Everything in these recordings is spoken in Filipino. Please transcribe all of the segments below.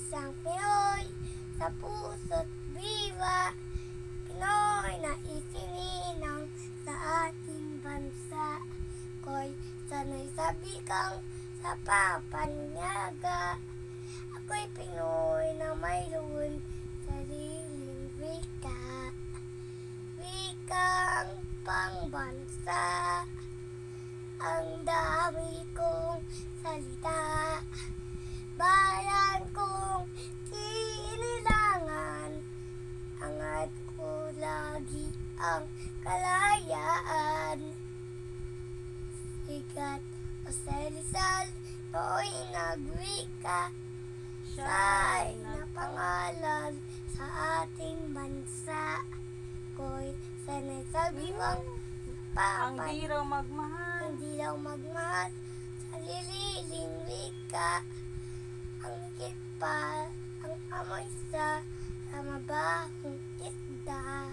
Isang Pinoy sa puso't diwa, Pinoy na isininang sa ating bansa. Ko'y sanay sa bikang sa papanyaga. Ako'y Pinoy na mayroon sariling wika, wikang pangbansa. Ang dami kong salita, bayan kong kinilangan. Angat ko lagi ang kalayaan. Sikat o Rizal, nooy nagwika. Siya'y napangalan sa ating bansa. Ko'y sanay sa biwang Ang di raw magmahal. hindi daw magmahal sa lililing wika. Ang higit pa ang amoy sa mabahong isda.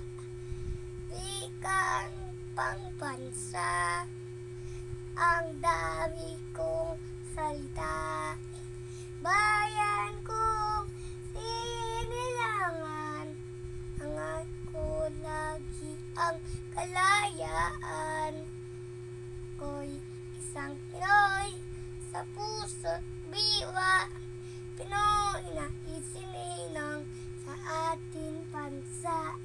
Wikang pangbansa, ang dami kong salita. Bayan kong sinilangan, angat ko lagi ang kalayaan. Ko'y isang Pinoy sa puso't diwa, Pinoy na isininang sa ating bansa.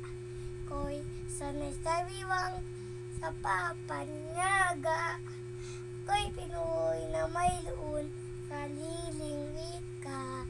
Ko'y sanay sa biwang sa papanyaga. Ko'y Pinoy na mayroon sariling wika.